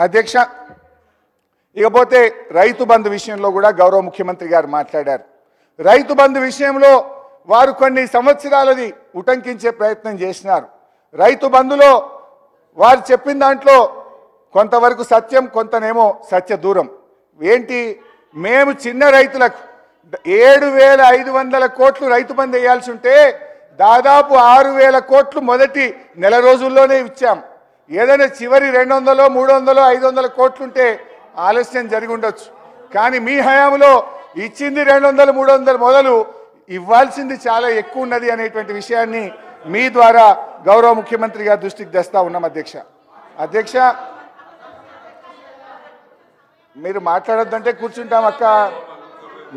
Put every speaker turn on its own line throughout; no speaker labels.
అధ్యక్ష, ఇకపోతే రైతు బంధు విషయంలో కూడా గౌరవ ముఖ్యమంత్రి గారు మాట్లాడారు. రైతు బంధు విషయంలో వారు కొన్ని సంవత్సరాలది ఉటంకించే ప్రయత్నం చేసినారు. రైతు బంధులో వారు చెప్పిన దాంట్లో కొంతవరకు సత్యం, కొంతనేమో సత్య దూరం. ఏంటి, మేము చిన్న రైతులకు 7,500 కోట్లు రైతు బంధు వేయాల్సి ఉంటే దాదాపు 6,000 కోట్లు మొదటి నెల రోజుల్లోనే ఇచ్చాం. ఏదైనా చివరి 200, 300, 500 కోట్లుంటే ఆలస్యం జరిగి ఉండొచ్చు. కానీ మీ హయాంలో ఇచ్చింది 200, 300 మొదలు ఇవ్వాల్సింది చాలా ఎక్కువ ఉన్నది అనేటువంటి విషయాన్ని మీ ద్వారా గౌరవ ముఖ్యమంత్రి గారి దృష్టికి తెస్తా ఉన్నాం. అధ్యక్ష, మీరు మాట్లాడొద్దంటే కూర్చుంటామక్క,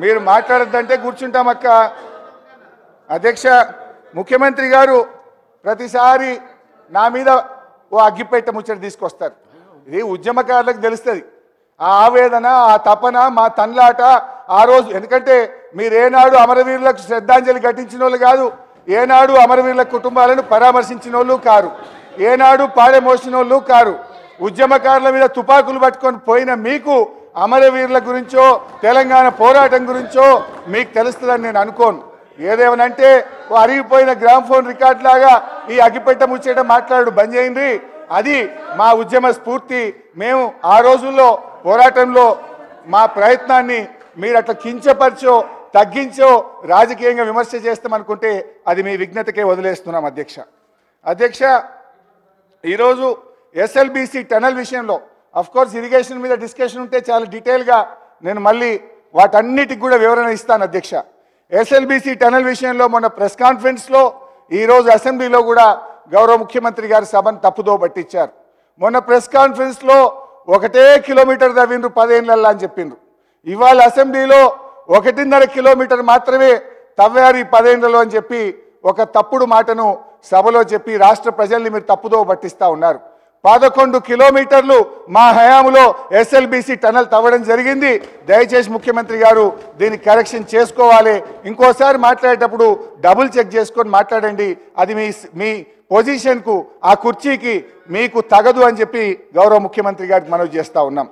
మీరు మాట్లాడొద్దంటే కూర్చుంటామక్క. అధ్యక్ష, ముఖ్యమంత్రి గారు ప్రతిసారి నా మీద ఓ అగ్గిపెట్ట ముచ్చట తీసుకొస్తారు. ఇది ఉద్యమకారులకు తెలుస్తుంది ఆ ఆవేదన, ఆ తపన, మా తన్లాట ఆ రోజు. ఎందుకంటే మీరు ఏనాడు అమరవీరులకు శ్రద్ధాంజలి ఘటించిన వాళ్ళు కాదు, ఏనాడు అమరవీరుల కుటుంబాలను పరామర్శించిన వాళ్ళు కారు, ఏనాడు పాడే మోసిన వాళ్ళు కారు. ఉద్యమకారుల మీద తుపాకులు పట్టుకొని పోయిన మీకు అమరవీరుల గురించో తెలంగాణ పోరాటం గురించో మీకు తెలుస్తుందని నేను అనుకోను. ఏదేమనంటే అరిగిపోయిన గ్రామ్ఫోన్ రికార్డ్ లాగా ఈ అగ్గిపెట్ట ముచ్చేట మాట్లాడు బంద్ చేయండి. అది మా ఉద్యమ స్ఫూర్తి. మేము ఆ రోజుల్లో పోరాటంలో మా ప్రయత్నాన్ని మీరు అట్లా కించపరిచో తగ్గించో రాజకీయంగా విమర్శ చేస్తామనుకుంటే అది మీ విజ్ఞతకే వదిలేస్తున్నాం. అధ్యక్ష, ఈరోజు ఎస్ఎల్బీసీ టనల్ విషయంలో అఫ్కోర్స్ ఇరిగేషన్ మీద డిస్కషన్ ఉంటే చాలా డీటెయిల్గా నేను మళ్ళీ వాటన్నిటికి కూడా వివరణ ఇస్తాను. అధ్యక్ష, ఎస్ఎల్బీసీ టనల్ విషయంలో మొన్న ప్రెస్ కాన్ఫరెన్స్లో ఈరోజు అసెంబ్లీలో కూడా గౌరవ ముఖ్యమంత్రి గారి సభను తప్పుదో పట్టించారు. మొన్న ప్రెస్ కాన్ఫరెన్స్లో 1 కిలోమీటర్ తవ్విండ్రు 10 ఏళ్ళల్లో అని చెప్పిండ్రు. ఇవాళ అసెంబ్లీలో 1.5 కిలోమీటర్ మాత్రమే తవ్వారు ఈ 10 ఏళ్లలో అని చెప్పి ఒక తప్పుడు మాటను సభలో చెప్పి రాష్ట్ర ప్రజల్ని మీరు తప్పుదో పట్టిస్తూ ఉన్నారు. 11 కిలోమీటర్లు మా హయాంలో ఎస్ఎల్బీసీ టనల్ తవ్వడం జరిగింది. దయచేసి ముఖ్యమంత్రి గారు దీన్ని కరెక్షన్ చేసుకోవాలి. ఇంకోసారి మాట్లాడేటప్పుడు డబుల్ చెక్ చేసుకొని మాట్లాడండి. అది మీ పొజిషన్కు, ఆ కుర్చీకి మీకు తగదు అని చెప్పి గౌరవ ముఖ్యమంత్రి గారికి మనవి చేస్తూ ఉన్నాం.